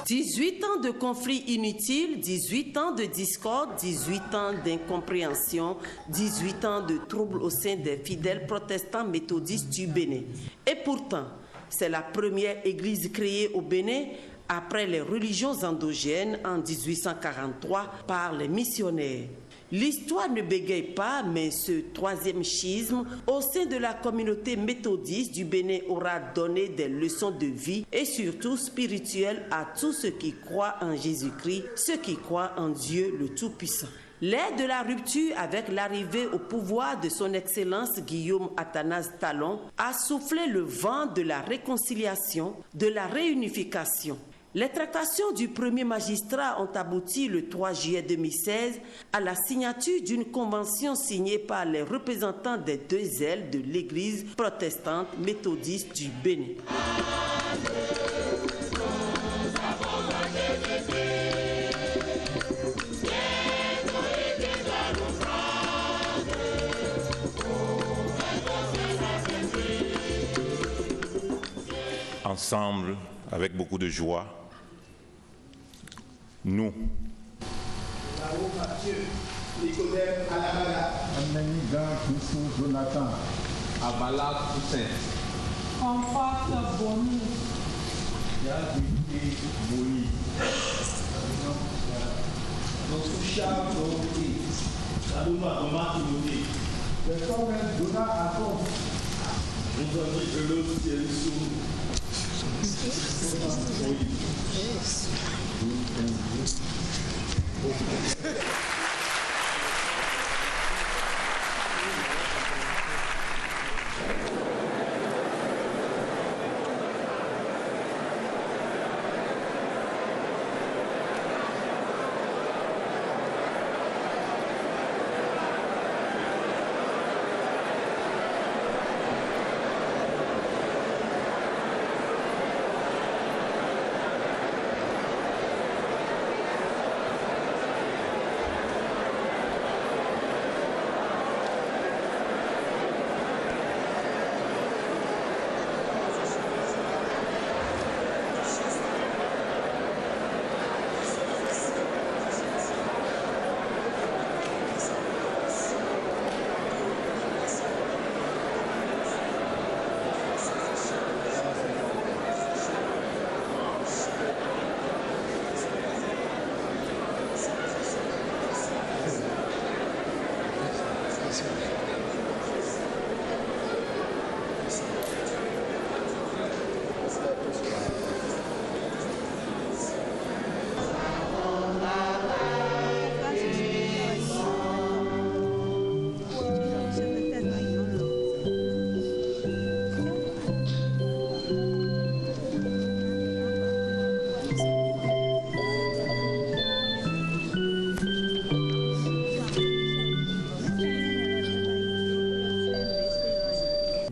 18 ans de conflits inutiles, 18 ans de discorde, 18 ans d'incompréhension, 18 ans de troubles au sein des fidèles protestants méthodistes du Bénin. Et pourtant, c'est la première église créée au Bénin après les religions endogènes en 1843 par les missionnaires. L'histoire ne bégaye pas, mais ce troisième schisme au sein de la communauté méthodiste du Bénin aura donné des leçons de vie et surtout spirituelles à tous ceux qui croient en Jésus-Christ, ceux qui croient en Dieu le Tout-Puissant. L'ère de la rupture avec l'arrivée au pouvoir de son Excellence Guillaume Athanase Talon a soufflé le vent de la réconciliation, de la réunification. Les tractations du premier magistrat ont abouti le 3 juillet 2016 à la signature d'une convention signée par les représentants des deux ailes de l'Église protestante méthodiste du Bénin. Ensemble, avec beaucoup de joie, nous, Mathieu, Nicodème Alamada, Ameniga Koussou Jonathan, Abala Toussaint, Comfort Boni, Yadouké Boni, Nosusha Toroki, Sadouma Doma Timothée, le Comène Dona Aton, Anthony Elo Tielsou,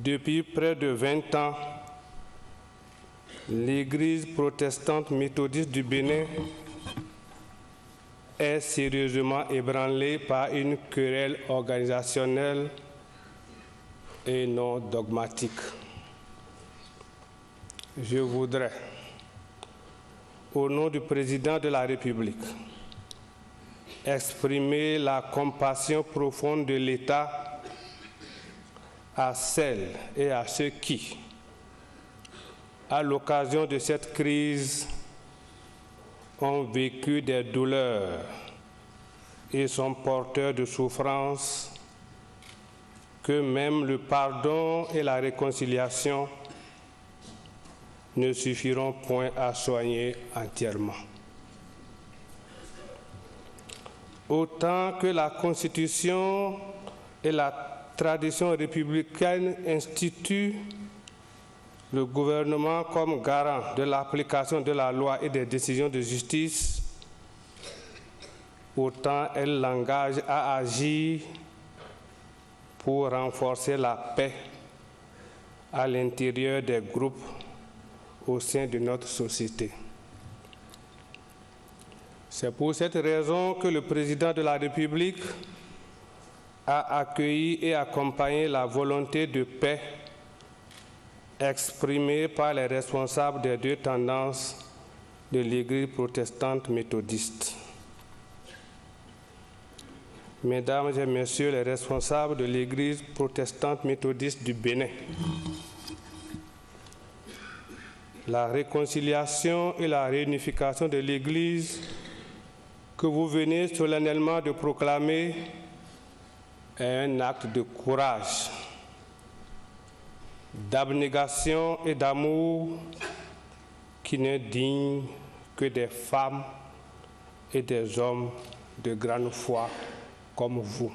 Depuis près de 20 ans, l'Église protestante méthodiste du Bénin est sérieusement ébranlée par une querelle organisationnelle et non dogmatique. Je voudrais, au nom du président de la République, exprimer la compassion profonde de l'État à celles et à ceux qui, à l'occasion de cette crise, ont vécu des douleurs et sont porteurs de souffrances que même le pardon et la réconciliation ne suffiront point à soigner entièrement. Autant que la Constitution et la tradition républicaine institue le gouvernement comme garant de l'application de la loi et des décisions de justice, autant elle l'engage à agir pour renforcer la paix à l'intérieur des groupes au sein de notre société. C'est pour cette raison que le président de la République a accueilli et accompagné la volonté de paix exprimée par les responsables des deux tendances de l'Église protestante méthodiste. Mesdames et Messieurs les responsables de l'Église protestante méthodiste du Bénin, la réconciliation et la réunification de l'Église que vous venez solennellement de proclamer est un acte de courage, d'abnégation et d'amour qui n'est digne que des femmes et des hommes de grande foi comme vous.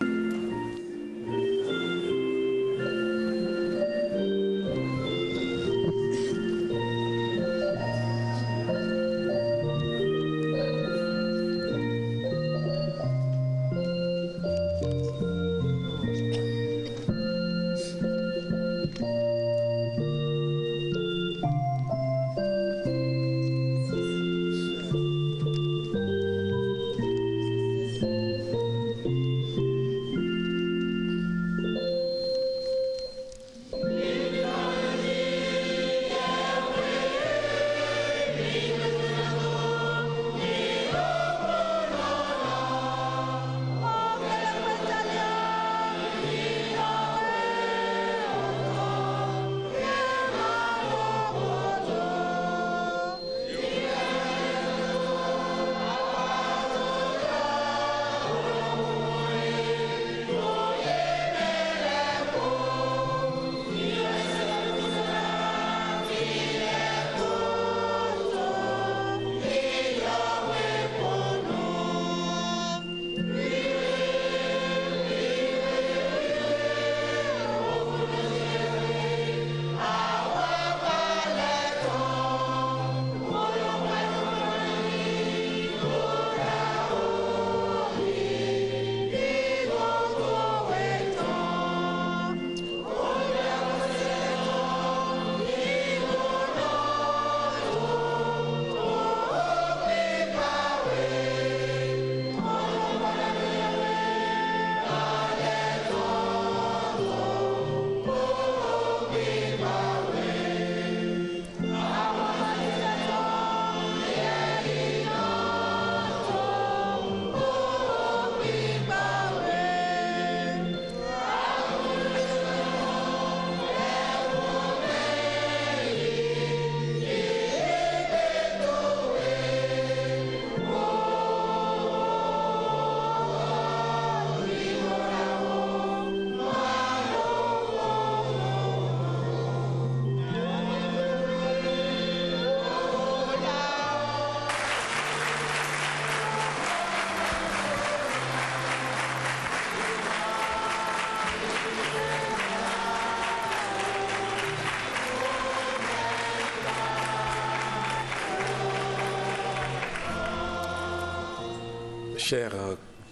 Chers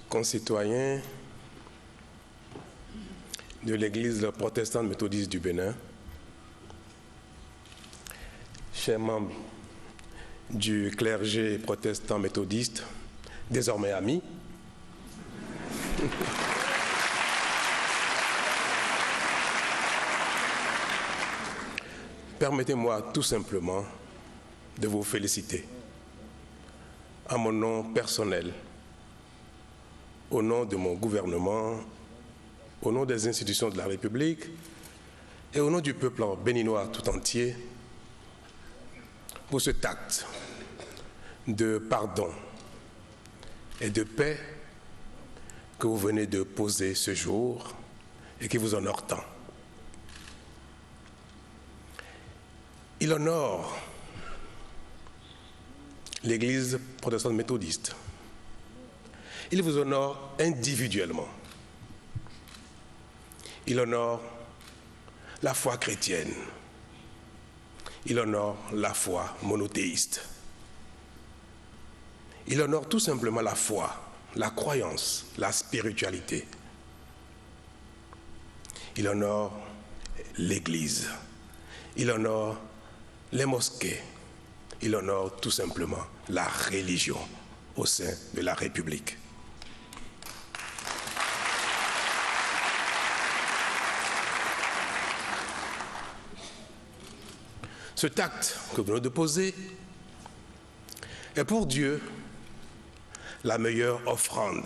concitoyens de l'Église protestante méthodiste du Bénin, chers membres du clergé protestant méthodiste, désormais amis, permettez-moi tout simplement de vous féliciter à mon nom personnel, au nom de mon gouvernement, au nom des institutions de la République et au nom du peuple béninois tout entier, pour cet acte de pardon et de paix que vous venez de poser ce jour et qui vous honore tant. Il honore l'Église protestante méthodiste. Il vous honore individuellement. Il honore la foi chrétienne. Il honore la foi monothéiste. Il honore tout simplement la foi, la croyance, la spiritualité. Il honore l'Église. Il honore les mosquées. Il honore tout simplement la religion au sein de la République. Cet acte que vous venez de poser est pour Dieu la meilleure offrande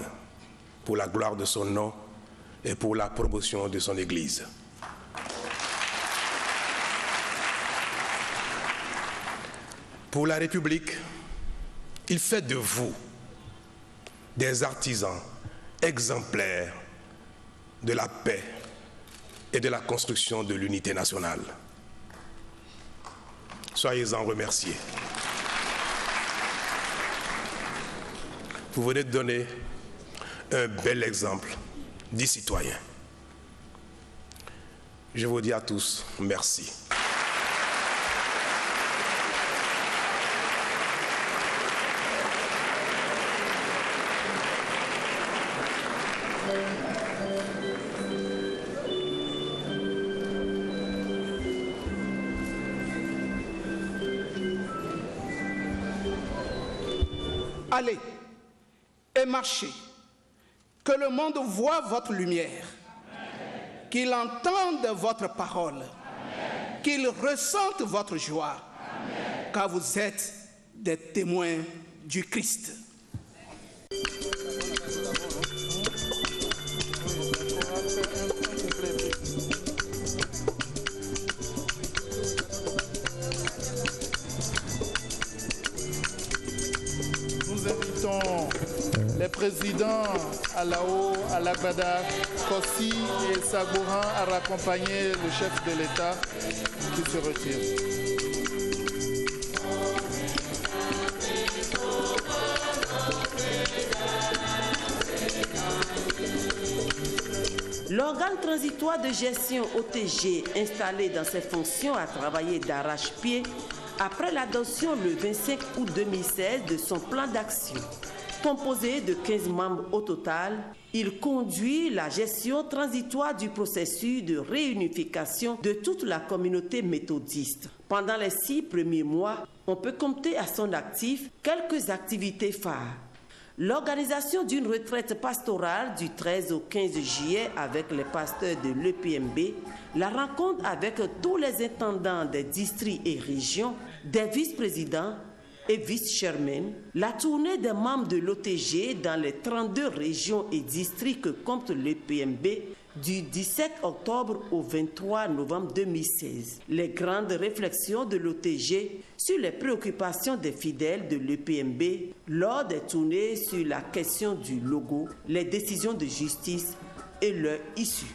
pour la gloire de son nom et pour la promotion de son Église. Pour la République, il fait de vous des artisans exemplaires de la paix et de la construction de l'unité nationale. Soyez-en remerciés. Vous venez de donner un bel exemple de citoyen. Je vous dis à tous merci. Allez et marchez, que le monde voie votre lumière, qu'il entende votre parole, qu'il ressente votre joie, car vous êtes des témoins du Christ. Nous invitons les présidents Alao, Alagbada, Kossi et Sagouran à raccompagner le chef de l'État qui se retire. L'organe transitoire de gestion OTG installé dans ses fonctions a travaillé d'arrache-pied après l'adoption le 25 août 2016 de son plan d'action. Composé de 15 membres au total, il conduit la gestion transitoire du processus de réunification de toute la communauté méthodiste. Pendant les 6 premiers mois, on peut compter à son actif quelques activités phares. L'organisation d'une retraite pastorale du 13 au 15 juillet avec les pasteurs de l'EPMB, la rencontre avec tous les intendants des districts et régions, des vice-présidents et vice-chairmen, la tournée des membres de l'OTG dans les 32 régions et districts que compte l'EPMB du 17 octobre au 23 novembre 2016. Les grandes réflexions de l'OTG sur les préoccupations des fidèles de l'EPMB lors des tournées sur la question du logo, les décisions de justice et leur issue.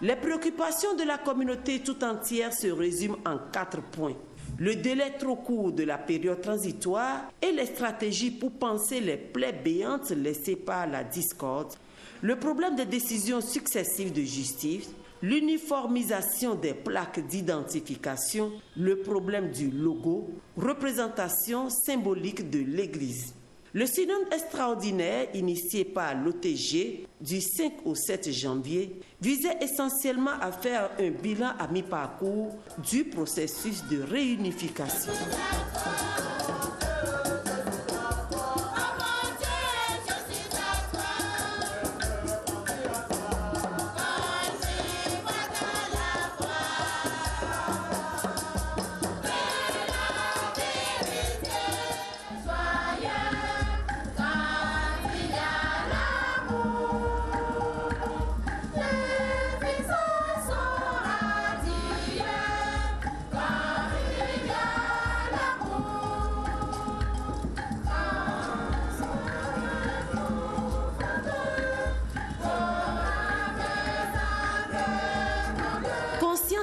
Les préoccupations de la communauté tout entière se résument en 4 points. Le délai trop court de la période transitoire et les stratégies pour panser les plaies béantes laissées par la discorde, le problème des décisions successives de justice, l'uniformisation des plaques d'identification, le problème du logo, représentation symbolique de l'Église. Le synode extraordinaire initié par l'OTG du 5 au 7 janvier visait essentiellement à faire un bilan à mi-parcours du processus de réunification.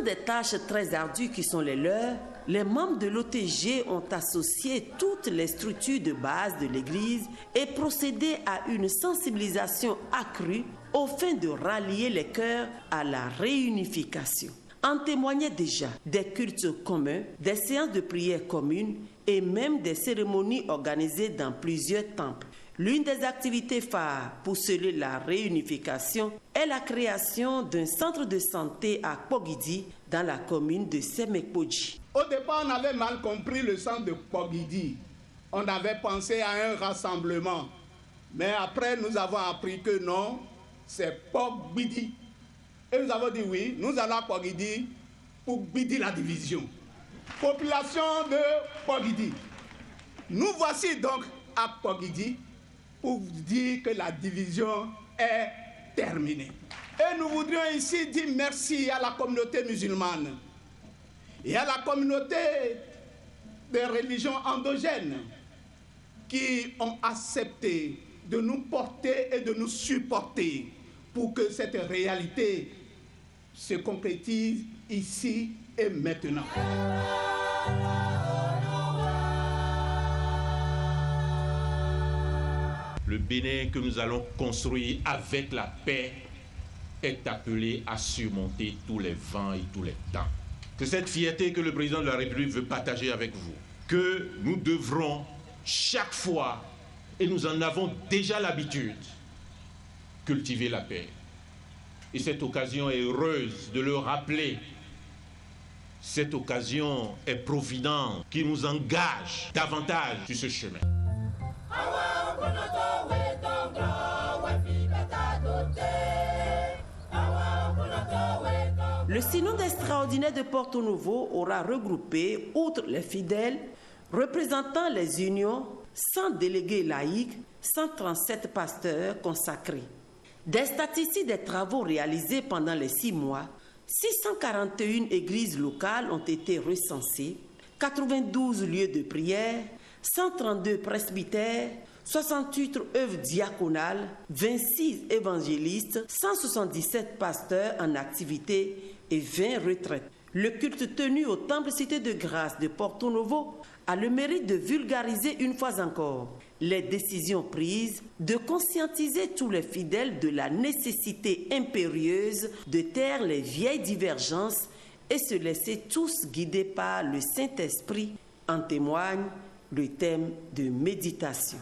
Des tâches très ardues qui sont les leurs, les membres de l'OTG ont associé toutes les structures de base de l'Église et procédé à une sensibilisation accrue au fin de rallier les cœurs à la réunification. En témoignaient déjà des cultes communs, des séances de prière communes et même des cérémonies organisées dans plusieurs temples. L'une des activités phares pour sceller la réunification est la création d'un centre de santé à Kpogidi dans la commune de Semekpodji. Au départ, on avait mal compris le centre de Kpogidi. On avait pensé à un rassemblement. Mais après, nous avons appris que non, c'est Kpogidi. Et nous avons dit oui, nous allons à Kpogidi pour Bidi la division. Population de Kpogidi. Nous voici donc à Pogidi pour dire que la division est terminée. Et nous voudrions ici dire merci à la communauté musulmane et à la communauté des religions endogènes qui ont accepté de nous porter et de nous supporter pour que cette réalité se concrétise ici et maintenant. Le Bénin que nous allons construire avec la paix est appelé à surmonter tous les vents et tous les temps. C'est cette fierté que le président de la République veut partager avec vous, que nous devrons chaque fois, et nous en avons déjà l'habitude, cultiver la paix. Et cette occasion est heureuse de le rappeler. Cette occasion est providente qui nous engage davantage sur ce chemin. Le synode extraordinaire de Porto Novo aura regroupé, outre les fidèles, représentant les unions, 100 délégués laïcs, 137 pasteurs consacrés. Des statistiques des travaux réalisés pendant les 6 mois, 641 églises locales ont été recensées, 92 lieux de prière, 132 presbytères, 68 œuvres diaconales, 26 évangélistes, 177 pasteurs en activité et 20 retraites. Le culte tenu au Temple Cité de Grâce de Porto Novo a le mérite de vulgariser une fois encore les décisions prises, de conscientiser tous les fidèles de la nécessité impérieuse de taire les vieilles divergences et se laisser tous guider par le Saint-Esprit. En témoigne le thème de méditation.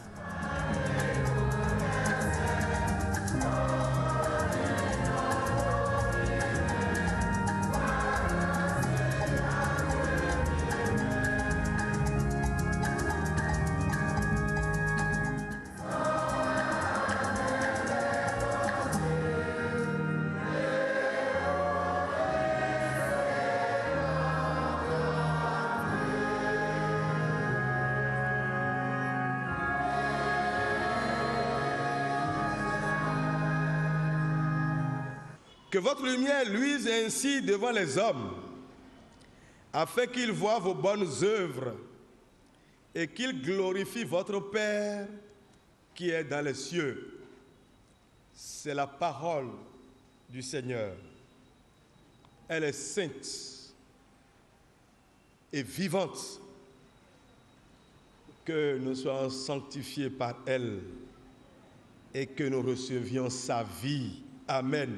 Que votre lumière luise ainsi devant les hommes, afin qu'ils voient vos bonnes œuvres et qu'ils glorifient votre Père qui est dans les cieux. C'est la parole du Seigneur. Elle est sainte et vivante. Que nous soyons sanctifiés par elle et que nous recevions sa vie. Amen.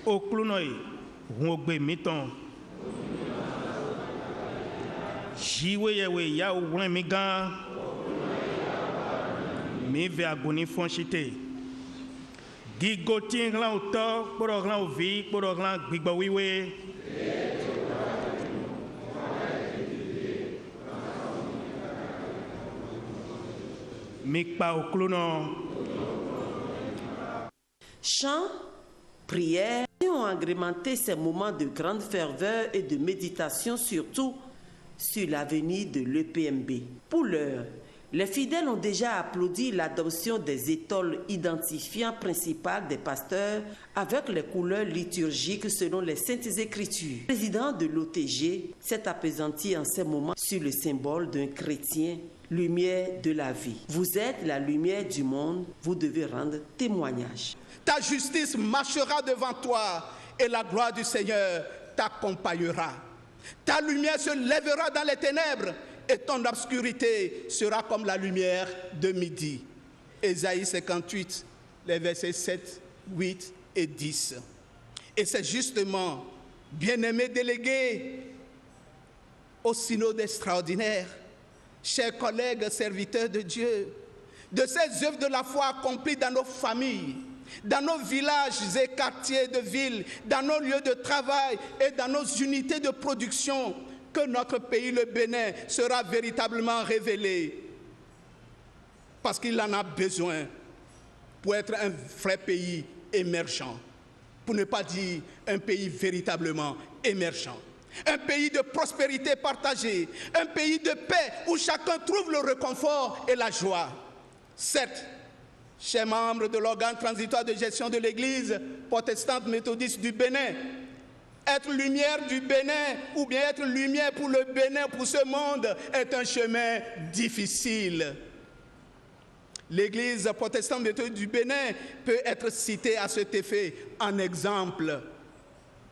Au clonoï, rongbe miton. Jiweyewe ya ouwen migan. Mi ve agoni fonchite. Gigotin glan ou to, poro glan ou vi, poro glan gbigba wiwe. Mikpa au clonon. Chant, prière ont agrémenté ces moments de grande ferveur et de méditation, surtout sur l'avenir de l'EPMB. Pour l'heure, les fidèles ont déjà applaudi l'adoption des étoiles identifiant principales des pasteurs avec les couleurs liturgiques selon les Saintes Écritures. Le président de l'OTG s'est apaisanti en ces moments sur le symbole d'un chrétien, lumière de la vie. Vous êtes la lumière du monde, vous devez rendre témoignage. Ta justice marchera devant toi et la gloire du Seigneur t'accompagnera. Ta lumière se lèvera dans les ténèbres et ton obscurité sera comme la lumière de midi. Ésaïe 58, les versets 7, 8 et 10. Et c'est justement, bien-aimés délégués au synode extraordinaire, chers collègues serviteurs de Dieu, de ces œuvres de la foi accomplies dans nos familles, dans nos villages et quartiers de ville, dans nos lieux de travail et dans nos unités de production, que notre pays, le Bénin, sera véritablement révélé. Parce qu'il en a besoin pour être un vrai pays émergent, pour ne pas dire un pays véritablement émergent. un pays de prospérité partagée, un pays de paix où chacun trouve le réconfort et la joie. Certes, chers membres de l'organe transitoire de gestion de l'Église protestante méthodiste du Bénin, être lumière du Bénin ou bien être lumière pour le Bénin, pour ce monde, est un chemin difficile. L'Église protestante méthodiste du Bénin peut être citée à cet effet en exemple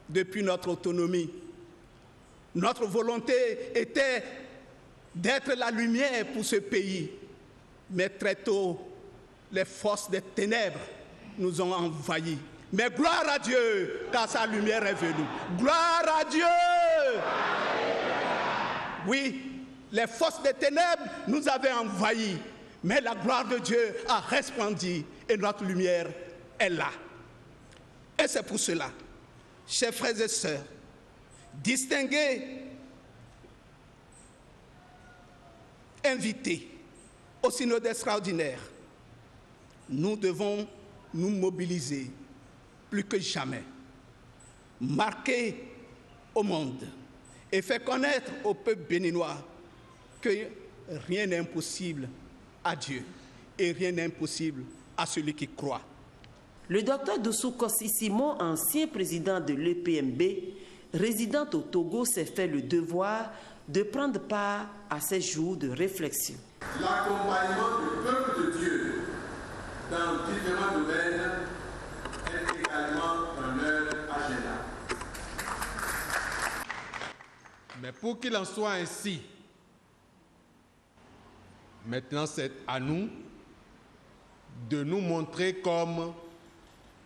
depuis notre autonomie. Notre volonté était d'être la lumière pour ce pays, mais très tôt, les forces des ténèbres nous ont envahis. Mais gloire à Dieu, car sa lumière est venue. Gloire à Dieu! Oui, les forces des ténèbres nous avaient envahis, mais la gloire de Dieu a resplendi et notre lumière est là. Et c'est pour cela, chers frères et sœurs, distingués, invités au synode extraordinaire, nous devons nous mobiliser plus que jamais, marquer au monde et faire connaître au peuple béninois que rien n'est impossible à Dieu et rien n'est impossible à celui qui croit. Le docteur Dossou Kossi Simon, ancien président de l'EPMB, résident au Togo, s'est fait le devoir de prendre part à ces jours de réflexion. L'accompagnement du peuple de Dieu dans différents domaines est également dans leur agenda. Mais pour qu'il en soit ainsi, maintenant c'est à nous de nous montrer comme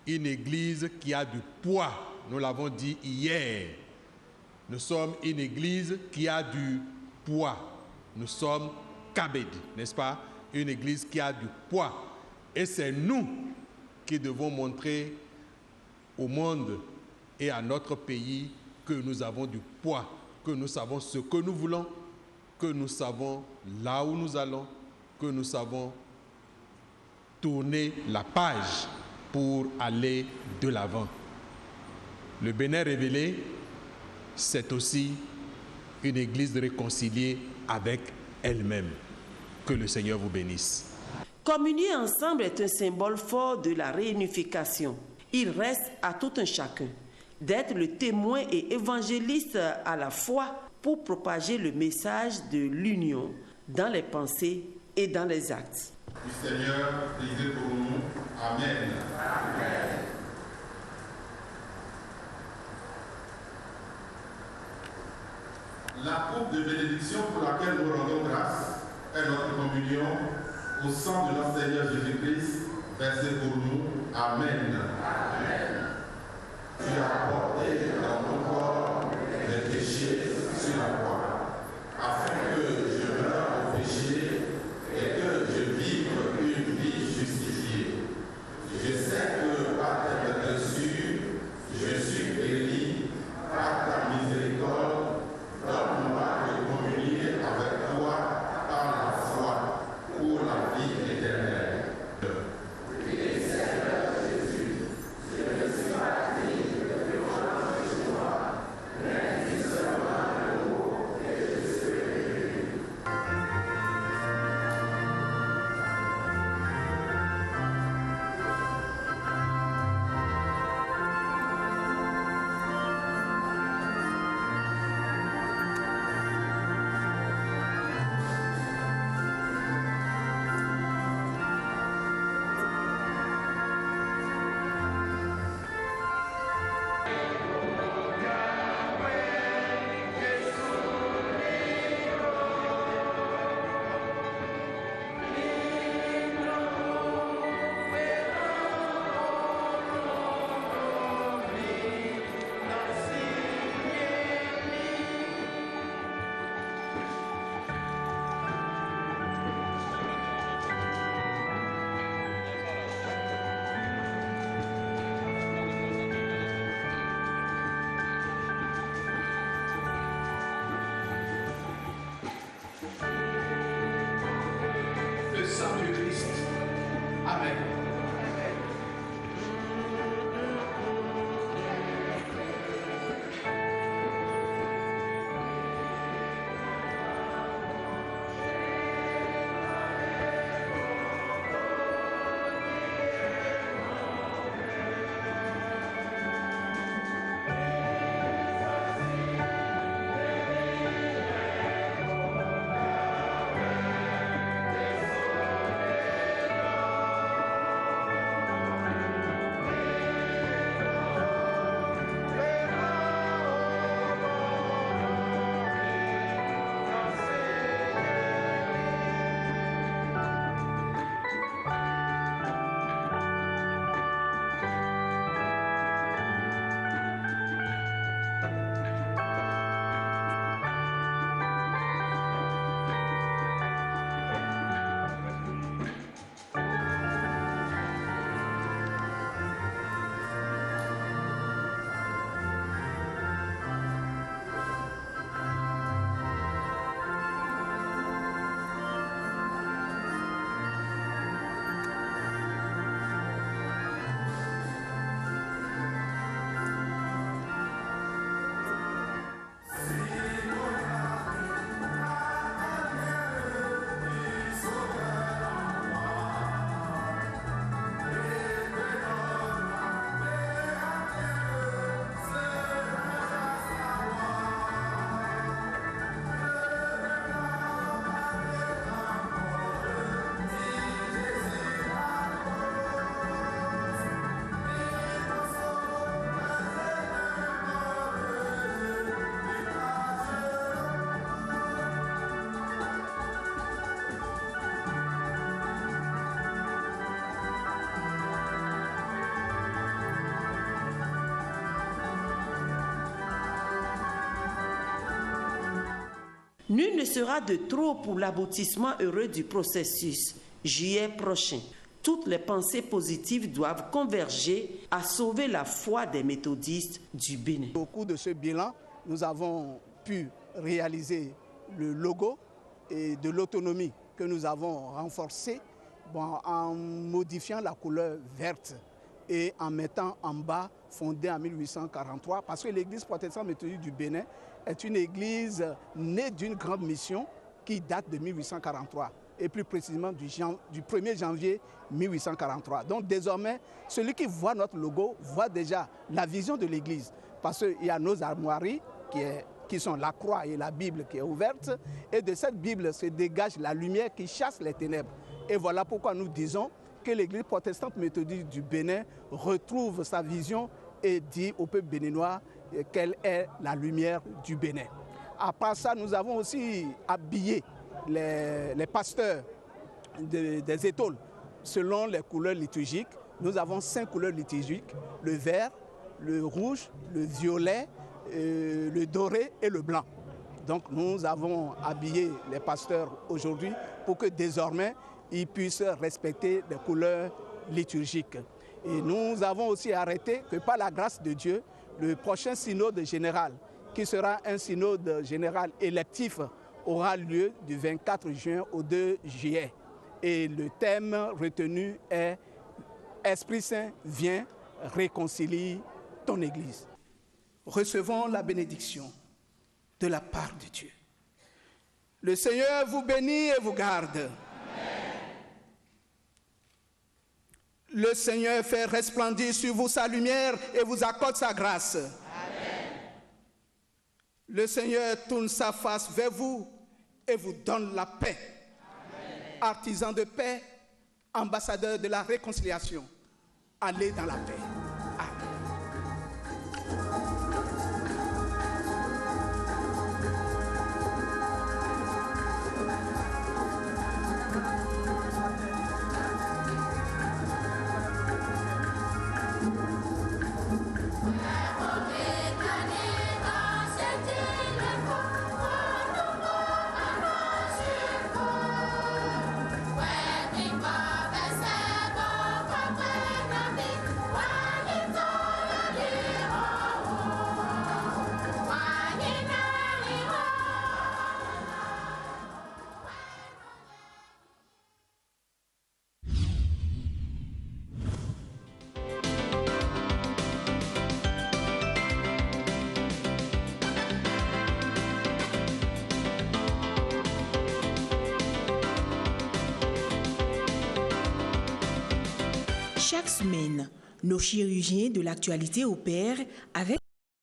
une église qui a du poids. Nous l'avons dit hier. Nous sommes une église qui a du poids. Nous sommes Kabed, n'est-ce pas? Une église qui a du poids. Et c'est nous qui devons montrer au monde et à notre pays que nous avons du poids, que nous savons ce que nous voulons, que nous savons là où nous allons, que nous savons tourner la page pour aller de l'avant. Le Bénin révélé, c'est aussi une église réconciliée avec elle-même. Que le Seigneur vous bénisse. Communier ensemble est un symbole fort de la réunification. Il reste à tout un chacun d'être le témoin et évangéliste à la fois pour propager le message de l'union dans les pensées et dans les actes. Du Seigneur, lisez pour nous. Amen. Amen. La coupe de bénédiction pour laquelle nous rendons grâce est notre communion au sang de notre Seigneur Jésus-Christ, versé pour nous. Amen. Amen. Tu as porté dans ton corps les péchés sur la croix, afin que je meure au péché et que je vive une vie justifiée. Je sais que par tes blessures, je suis guéri par ta miséricorde. Donne-moi de communier avec toi par la foi pour la vie éternelle. Seigneur Jésus, je ne suis pas digne de prendre chez toi, mais dis seulement le mot et je serai guéri. Le sang du Christ. Amen. Nul ne sera de trop pour l'aboutissement heureux du processus. Juillet prochain, toutes les pensées positives doivent converger à sauver la foi des méthodistes du Bénin. Au cours de ce bilan, nous avons pu réaliser le logo et de l'autonomie que nous avons renforcé en modifiant la couleur verte et en mettant en bas fondée en 1843, parce que l'église protestante méthodiste du Bénin est une église née d'une grande mission qui date de 1843 et plus précisément du 1er janvier 1843. Donc désormais, celui qui voit notre logo voit déjà la vision de l'église, parce qu'il y a nos armoiries qui sont la croix et la Bible qui est ouverte, et de cette Bible se dégage la lumière qui chasse les ténèbres. Et voilà pourquoi nous disons que l'église protestante méthodiste du Bénin retrouve sa vision et dit au peuple béninois quelle est la lumière du Bénin. À part ça, nous avons aussi habillé les pasteurs des étoiles selon les couleurs liturgiques. Nous avons 5 couleurs liturgiques, le vert, le rouge, le violet, le doré et le blanc. Donc nous avons habillé les pasteurs aujourd'hui pour que désormais ils puissent respecter les couleurs liturgiques. Et nous avons aussi arrêté que par la grâce de Dieu, le prochain synode général, qui sera un synode général électif, aura lieu du 24 juin au 2 juillet. Et le thème retenu est « Esprit Saint, viens, réconcilie ton Église ». Recevons la bénédiction de la part de Dieu. Le Seigneur vous bénit et vous garde. Amen. Le Seigneur fait resplendir sur vous sa lumière et vous accorde sa grâce. Amen. Le Seigneur tourne sa face vers vous et vous donne la paix. Amen. Artisans de paix, ambassadeurs de la réconciliation, allez dans la paix. Chaque semaine, nos chirurgiens de l'actualité opèrent avec